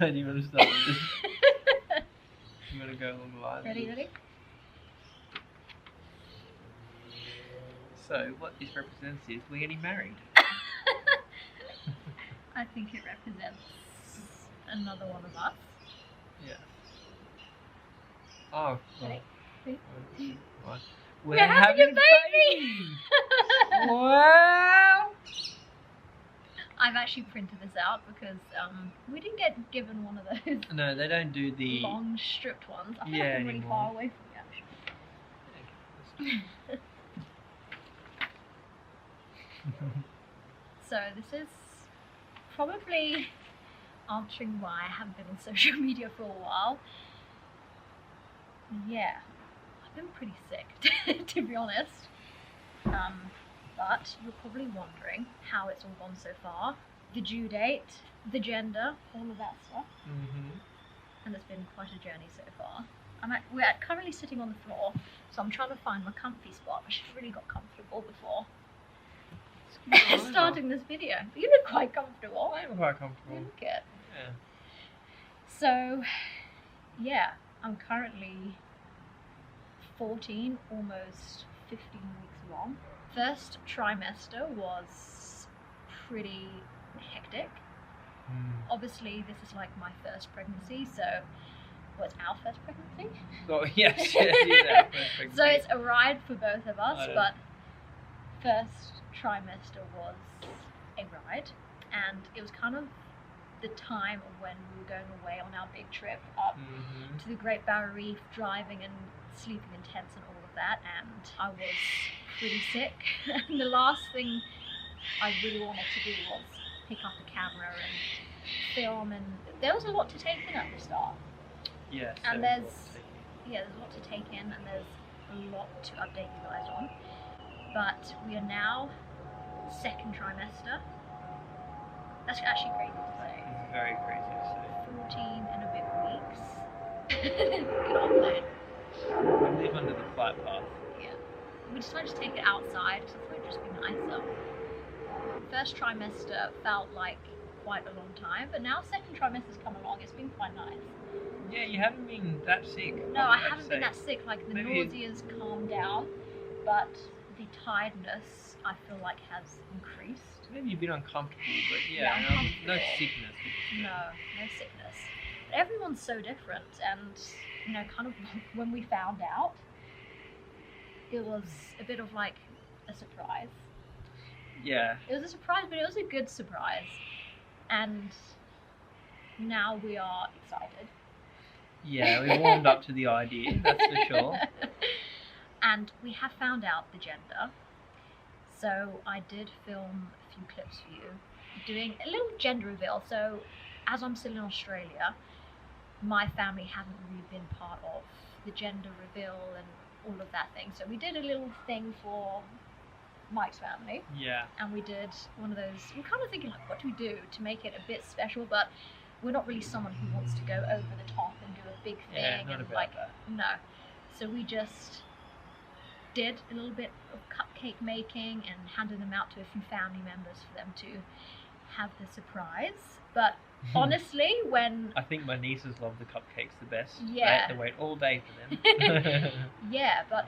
Do you want to start with this? You want to go along the line? Ready? So, what this represents is we're getting married. I think it represents another one of us. Yeah. Oh. Ready? Well, We're having a baby! Wow! I've actually printed this out because we didn't get given one of those No, they don't do the long stripped ones. I feel Yeah, like I'm really anymore. far away from you actually. So this is probably answering why I haven't been on social media for a while. Yeah, I've been pretty sick to be honest. But you're probably wondering how it's all gone so far. The due date, the gender, all of that stuff. And it's been quite a journey so far. We're currently sitting on the floor, so I'm trying to find my comfy spot. I should have really got comfortable before starting this video. You look quite comfortable. I am quite comfortable. You look it. Yeah. So, yeah, I'm currently 14, almost 15 weeks along. First trimester was pretty hectic. Obviously, this is like my first pregnancy, so what's our first pregnancy? Oh, yes, it is our first pregnancy. So it's a ride for both of us, but first trimester was a ride, and it was kind of the time of when we were going away on our big trip up to the Great Barrier Reef, driving and sleeping in tents and all of that, and I was pretty sick. And the last thing I really wanted to do was pick up a camera and film, and there was a lot to take in at the start. Yes. And there's a lot to take in, and there's a lot to update you guys on. But we are now second trimester. That's actually crazy to say. It's very crazy to say. 14 and a bit weeks. Good old thing. We live under the flight path. Yeah. We decided to take it outside because I thought it'd just be nicer. First trimester felt like quite a long time, but now second trimester's come along, it's been quite nice. Yeah, you haven't been that sick. No, I haven't been that sick. Like, the nausea's calmed down, but the tiredness I feel like has increased. Maybe you've been uncomfortable, but yeah, no sickness. No sickness. But everyone's so different, and you know, kind of when we found out, it was a bit of like a surprise. Yeah. It was a surprise, but it was a good surprise. And now we are excited. Yeah, we warmed up to the idea, that's for sure. And we have found out the gender. So I did film a few clips for you, doing a little gender reveal. So as I'm still in Australia, my family haven't really been part of the gender reveal and all of that thing. So we did a little thing for Mike's family. Yeah. And we did one of those, we're kind of thinking like, what do we do to make it a bit special, but we're not really someone who wants to go over the top and do a big thing. Yeah, not and about like that. No. So we just did a little bit of cupcake making and handed them out to a few family members for them to have the surprise. But honestly, when I think my nieces love the cupcakes the best. Yeah. They have to wait all day for them. Yeah, but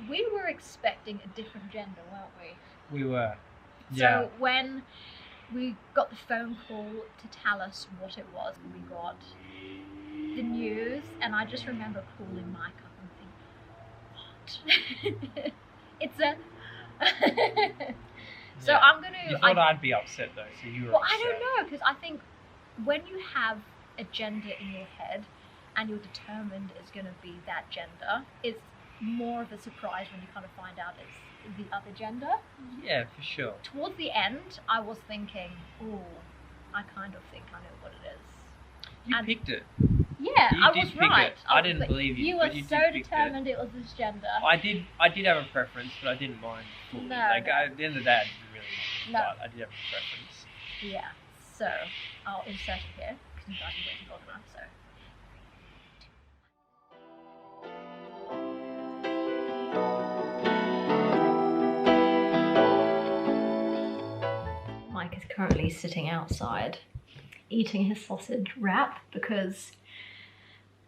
we were expecting a different gender, weren't we? We were. Yeah. So when we got the phone call to tell us what it was, we got the news, and I just remember calling Mike up and thinking, what? It's a... So yeah. I'm gonna... You thought I'd be upset though, so you were Well, upset. I don't know, because I think when you have a gender in your head and you're determined it's going to be that gender, it's more of a surprise when you kind of find out it's the other gender. Yeah, for sure. Towards the end, I was thinking, oh, I kind of think I know what it is. You picked it. Yeah, You I did was pick right. it. I didn't believe you. You but were you so did pick determined it was this gender. I did have a preference, but I didn't mind fully. No, like no. at the end of that, I didn't really mind. No. But I did have a preference. Yeah, so I'll insert it here because you guys are waiting long enough. So. Mike is currently sitting outside eating his sausage wrap because,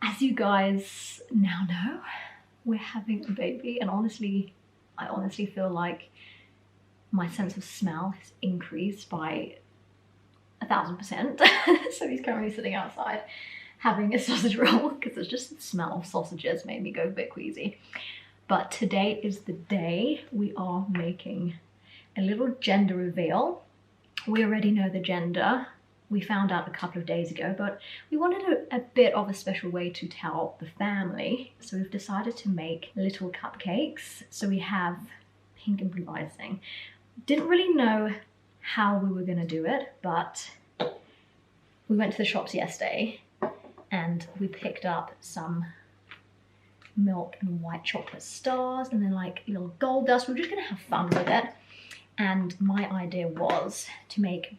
as you guys now know, we're having a baby, and honestly, I honestly feel like my sense of smell has increased by 1000%. So he's currently sitting outside having a sausage roll because it's just the smell of sausages made me go a bit queasy. But today is the day we are making a little gender reveal. We already know the gender. We found out a couple of days ago, but we wanted a bit of a special way to tell the family. So we've decided to make little cupcakes. So we have pink and blue icing. Didn't really know how we were gonna do it, but we went to the shops yesterday and we picked up some milk and white chocolate stars and then like little gold dust. We're just gonna have fun with it. And my idea was to make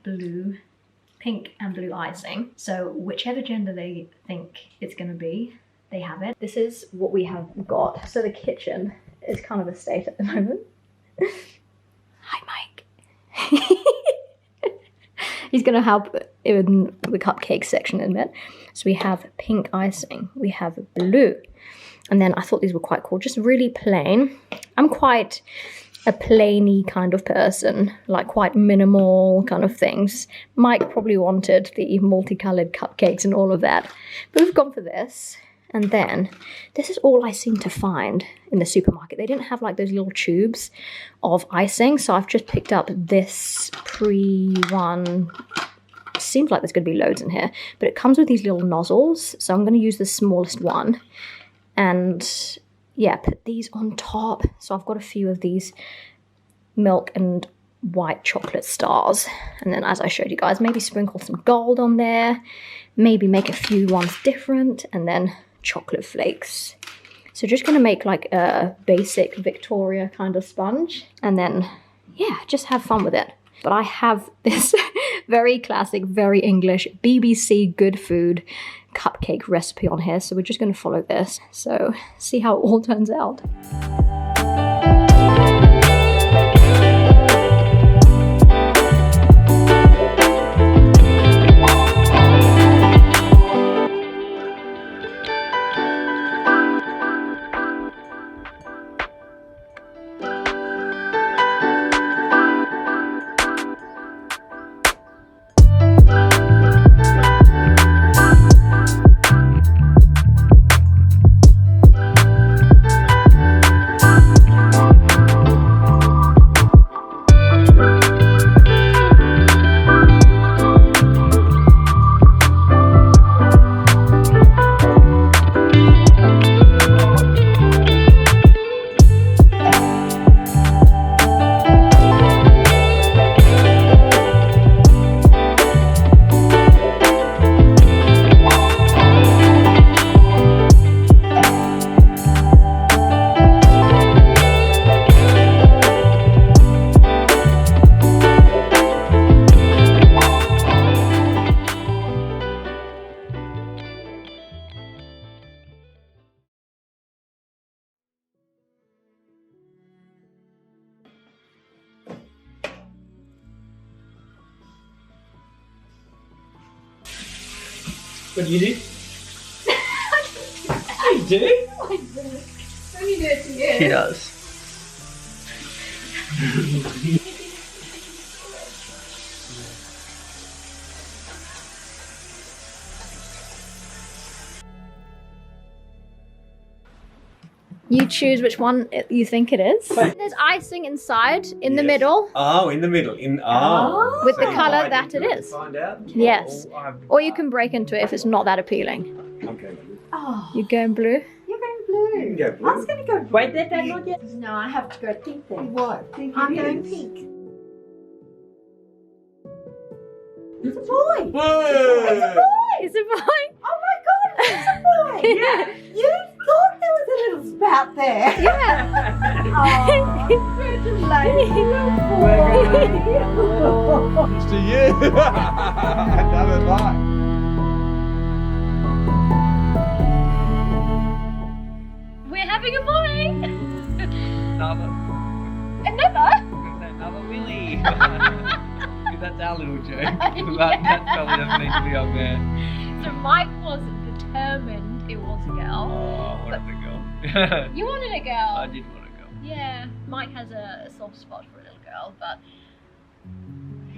pink and blue icing. So whichever gender they think it's gonna be, they have it. This is what we have got. So the kitchen is kind of a state at the moment. Hi, Mike. He's gonna help in the cupcake section in a bit. So we have pink icing, we have blue, and then I thought these were quite cool, just really plain. I'm quite a plainy kind of person, like quite minimal kind of things. Mike probably wanted the multicolored cupcakes and all of that, but we've gone for this. And then this is all I seem to find in the supermarket. They didn't have like those little tubes of icing, so I've just picked up this one. Seems like there's going to be loads in here, but it comes with these little nozzles, so I'm going to use the smallest one and yeah, put these on top. So I've got a few of these milk and white chocolate stars, and then as I showed you guys, maybe sprinkle some gold on there, maybe make a few ones different, and then chocolate flakes. So just going to make like a basic Victoria kind of sponge, and then yeah, just have fun with it. But I have this very classic, very English BBC Good Food cupcake recipe on here, so we're just going to follow this. So see how it all turns out. What do you do? You do? I do. Let me do it to you. He does. You choose which one you think it is. Wait. There's icing inside, in the middle. Oh, in the middle. With the So colour I that didn't it really is. Find out? Yes. Oh, Or you can break into it if it's not that appealing. Okay. Oh, You're going blue? you're going blue. You can go blue. I was going to go. Wait, that not yet. No, I have to go pink then. What? I'm going pink. It's a boy. Whoa! It's a boy. Oh my God, it's a boy. Yeah. You thought there was a little spout there. Yeah. Oh, congratulations, boy. It's to you. Another life. We're having a boy. Another. Another? Another Willy. That's our little joke. That fella doesn't need to be up there. So Mike was determined it was a girl. Oh, I wanted a girl. You wanted a girl. I did want a girl. Yeah, Mike has a soft spot for a little girl, but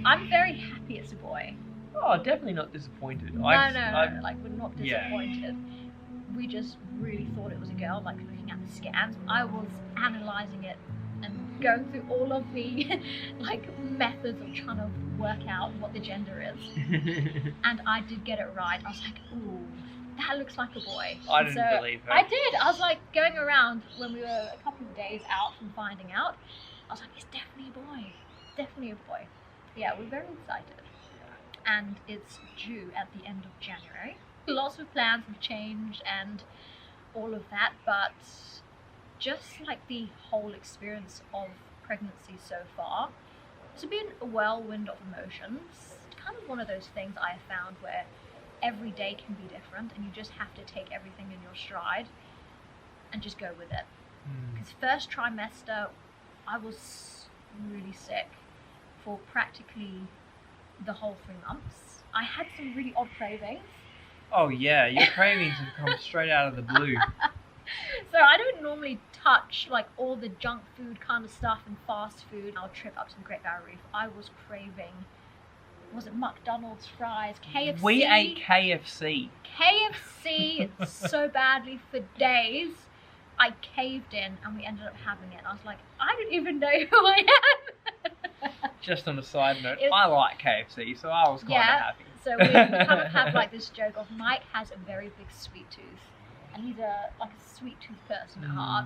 I'm very happy it's a boy. Oh, definitely not disappointed. No, like we're not disappointed. We just really thought it was a girl, like looking at the scans. I was analysing it and going through all of the like methods of trying to work out what the gender is. And I did get it right. I was like, ooh, that looks like a boy. I didn't believe her. I did. I was like going around when we were a couple of days out from finding out. I was like, it's definitely a boy. Definitely a boy. Yeah, we're very excited. And it's due at the end of January. Lots of plans have changed and all of that, but just like the whole experience of pregnancy so far, it's been a whirlwind of emotions. It's kind of one of those things I have found where every day can be different and you just have to take everything in your stride and just go with it. Because first trimester, I was really sick for practically the whole 3 months. I had some really odd cravings. Oh yeah, your cravings have come straight out of the blue. So I don't normally touch like all the junk food kind of stuff and fast food. Our trip up to the Great Barrier Reef, I was craving, was it McDonald's fries, KFC? We ate KFC. KFC so badly for days. I caved in and we ended up having it. And I was like, I don't even know who I am. Just on a side note, I like KFC, so I was kind of happy. So we kind of have like this joke of Mike has a very big sweet tooth, and he's a sweet tooth person at heart.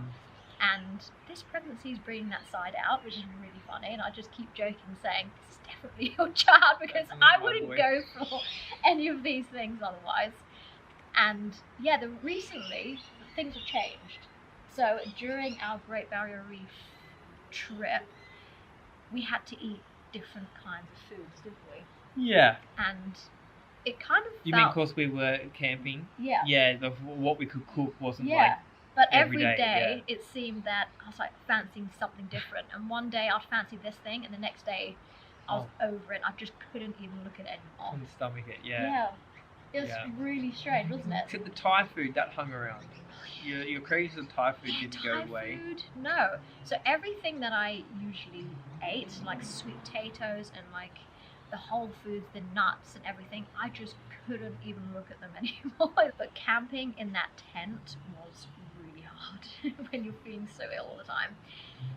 And this pregnancy is bringing that side out, which is really funny. And I just keep joking, saying this is definitely your child because I wouldn't go for any of these things otherwise. And yeah, recently things have changed. So during our Great Barrier Reef trip, we had to eat different kinds of foods, didn't we? Yeah. And it kind of You mean because we were camping? Yeah. Yeah, what we could cook wasn't but every every day, day it seemed that I was like fancying something different. And one day I'd fancy this thing, and the next day I was over it. I just couldn't even look at it anymore. couldn't stomach it, yeah. Yeah. It was really strange, wasn't it? Except the Thai food, that hung around. Your cravings of Thai food didn't go away. Food? No. So everything that I usually ate, like sweet potatoes and like the whole foods, the nuts and everything, I just couldn't even look at them anymore. But camping in that tent was really hard when you're feeling so ill all the time.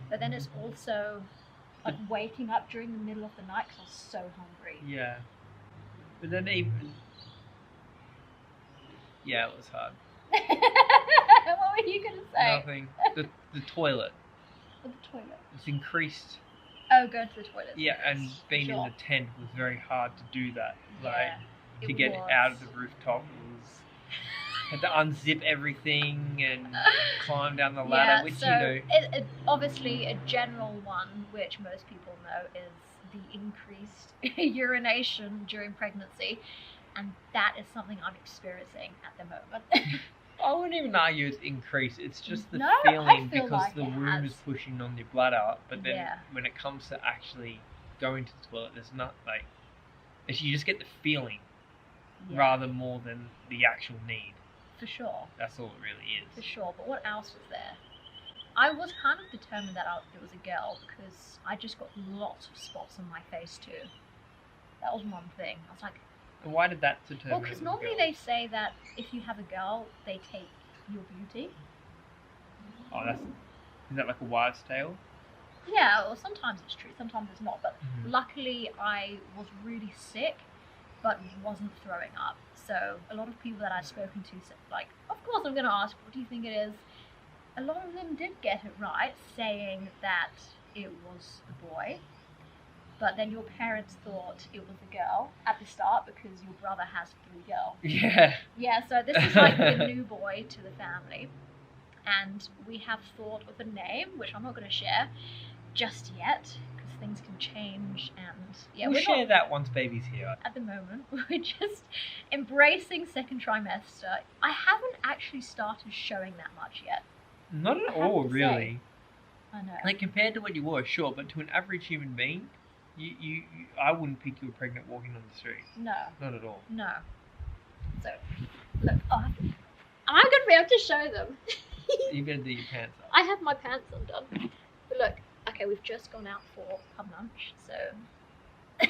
But then it's also like waking up during the middle of the night because I was so hungry. Yeah. But then even... Yeah, it was hard. What were you going to say? Nothing. The toilet. The toilet. It's increased. Oh, go to the toilet. Yeah, and being in the tent was very hard to do that. Like, Yeah, to get out of the rooftop was... Had to unzip everything and climb down the ladder, which so you know... It, obviously, a general one, which most people know, is the increased urination during pregnancy. And that is something I'm experiencing at the moment. I wouldn't even argue it's increased. It's just the No, I feeling feel because like the it womb has. is pushing on your bladder. But then Yeah. when it comes to actually going to the toilet, there's not like... You just get the feeling rather more than the actual need. For sure. That's all it really is. For sure. But what else was there? I was kind of determined that it was a girl because I just got lots of spots on my face too. That was one thing. I was like, And why did that determine? well, because normally they say that if you have a girl, they take your beauty. Oh, is that like a wives' tale? Yeah, well, sometimes it's true, sometimes it's not. But luckily, I was really sick, but wasn't throwing up. So a lot of people that I've spoken to said, like, of course I'm going to ask, what do you think it is? A lot of them did get it right, saying that it was a boy. But then your parents thought it was a girl at the start because your brother has 3 girls. Yeah. Yeah, so this is like the new boy to the family. And we have thought of a name, which I'm not going to share just yet, because things can change. And yeah, we'll we're share not, that once baby's here. at the moment, we're just embracing second trimester. I haven't actually started showing that much yet. Not at I have all, to say. really. I know. Like, compared to what you were, sure, but to an average human being, I wouldn't pick you pregnant walking on the street. No, Not at all. no. So, look, am I going to be able to show them? You better do your pants up. I have my pants undone. But look, okay, we've just gone out for pub lunch, so...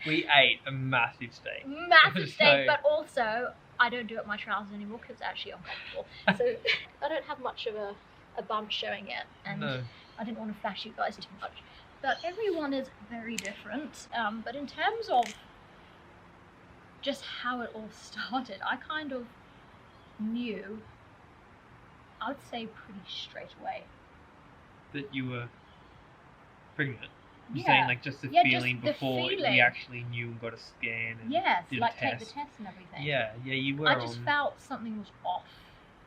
We ate a massive steak. Massive steak, So- but also, I don't do it with my trousers anymore because it's actually uncomfortable. So, I don't have much of a bump showing yet, and No. I didn't want to flash you guys too much. But everyone is very different. But in terms of just how it all started, I kind of knew, I would say pretty straight away. That you were pregnant. I'm Yeah. saying like just the Yeah, just feeling the before feeling. we actually knew and got a scan and Yes, did like a take the test. test and everything. Yeah, you were I just on. felt something was off,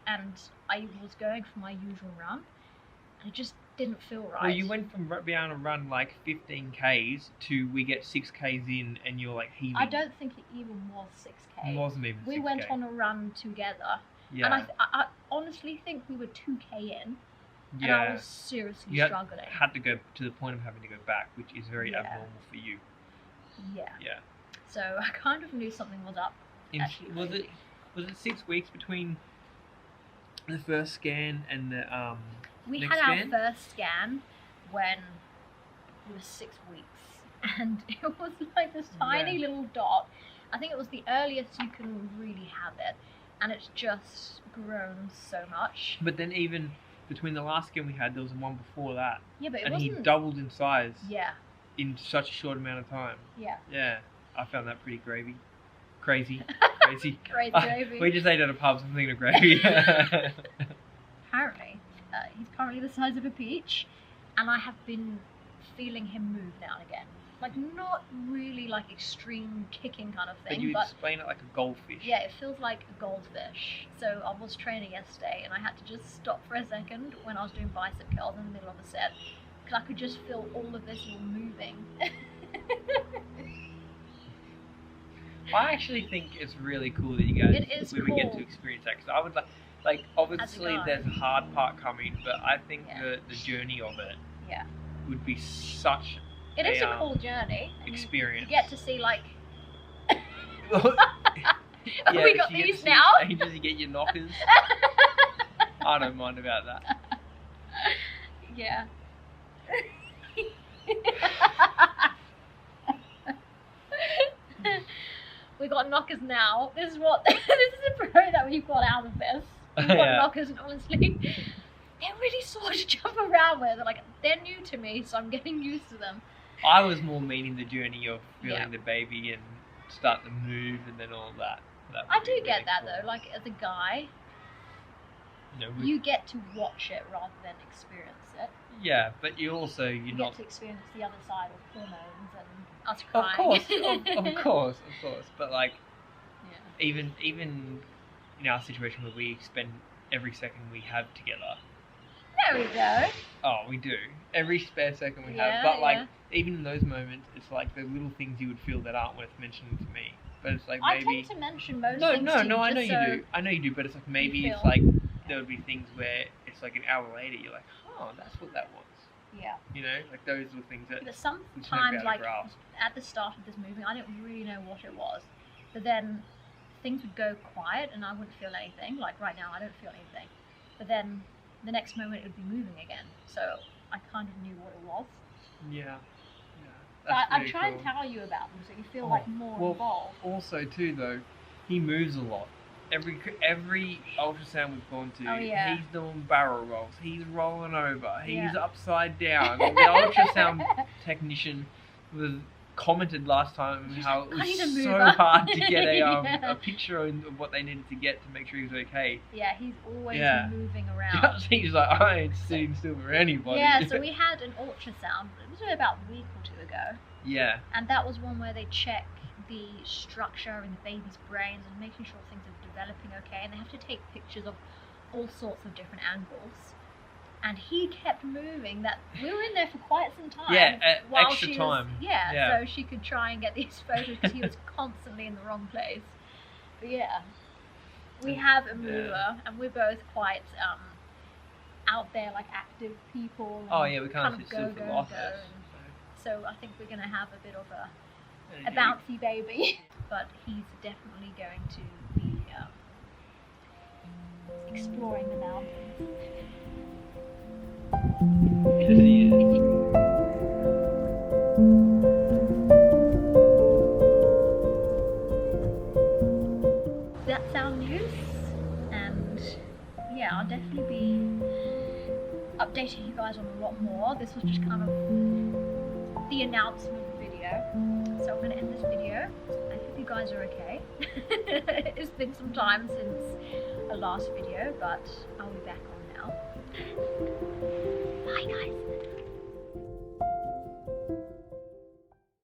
and I was going for my usual run, and it just didn't feel right. Well, you went from being able to run like 15 Ks to we get 6 Ks in and you're like heaving. I don't think it even was 6K. It wasn't even 6K. We went on a run together, Yeah. and I honestly think we were 2K in, and yeah. I was seriously You struggling. had to go to the point of having to go back, which is very Yeah. abnormal for you. Yeah. Yeah. So I kind of knew something was up. Actually, Was crazy. it 6 weeks between the first scan and the We next had our scan? first scan when it was 6 weeks, and it was like this tiny Yeah. little dot. I think it was the earliest you can really have it, and it's just grown so much. But then even between the last scan we had, there was one before that, Yeah, but it and wasn't. he doubled in size Yeah, in such a short amount of time. yeah. Yeah, I found that pretty crazy. Crazy. Crazy gravy. We just ate at a pub, so I'm thinking of gravy. Apparently, he's currently the size of a peach, and I have been feeling him move now and again. Like, not really like extreme kicking kind of But thing, you but explain it like a goldfish. yeah, it feels like a goldfish. So I was training yesterday, and I had to just stop for a second when I was doing bicep curls in the middle of a set, because I could just feel all of this all moving. I actually think it's really cool that you guys It is we would get cool. to experience that, because I would like obviously guy. there's a hard part coming, but I think Yeah. the journey of it Yeah. would be such It is a um, cool journey. And experience. You get to see, like, Yeah, we got you get to these see now. ages, you get your knockers. I don't mind about that. Yeah. We got knockers now. This is what this is the pro that we've got out of this. We've got Yeah. knockers, and honestly, they're really sore to jump around with. They're new to me, so I'm getting used to them. I was more meaning the journey of feeling Yeah. the baby and start to move and then all that. That I would do be get really that cool. though. Like, as a guy, You know, you get to watch it rather than experience it. yeah, but you're You not. get to experience the other side of hormones and us Of crying. course, of course. But like, Yeah. even in our situation where we spend every second we have together. There we go. Oh, we do. Every spare second we Yeah, have. But like, yeah. even in those moments, it's like the little things you would feel that aren't worth mentioning to me. But it's like I maybe. tend to mention most No, things no, to no. I know just you so- do. I know you do. But it's like maybe you it's feel- like there would be things where it's like an hour later you're like, oh, that's what that was. Yeah. You know, like those little things that. But just never be sometimes, able to like, grasp. at the start of this movie, I didn't really know what it was. But then things would go quiet and I wouldn't feel anything. Like, right now, I don't feel anything. But then the next moment, it would be moving again. So I kind of knew what it was. Yeah. But I'm really trying cool. to tell you about them so you feel Oh, like more well, involved. Also, too, though, he moves a lot. Every ultrasound we've gone to, Oh, yeah. he's doing barrel rolls. He's rolling over. He's Yeah. upside down. The ultrasound technician was commented last time He's how like, it "I was need a so mover." hard to get Yeah. a picture of what they needed to get to make sure he was okay. Yeah, he's always Yeah. moving around. He's like, I ain't sitting still for anybody. Yeah, so we had an ultrasound. It was about a week or two ago. Yeah. And that was one where they check the structure in the baby's brains and making sure things are developing okay. And they have to take pictures of all sorts of different angles. And he kept moving. That we were in there for quite some time. Yeah, while extra she time. Was, yeah, Yeah. so she could try and get these photos because he was constantly in the wrong place. But yeah, we have a mover, and we're both quite out there, like active people. And Oh yeah, we can't kind sit of still go. for losses. And so I think we're going to have a bit of a bouncy baby. But he's definitely going to be exploring the mountains. That's our news, and yeah, I'll definitely be updating you guys on a lot more. This was just kind of the announcement video, so I'm going to end this video. I hope you guys are okay. It's been some time since a last video, but I'll be back on now. Bye guys.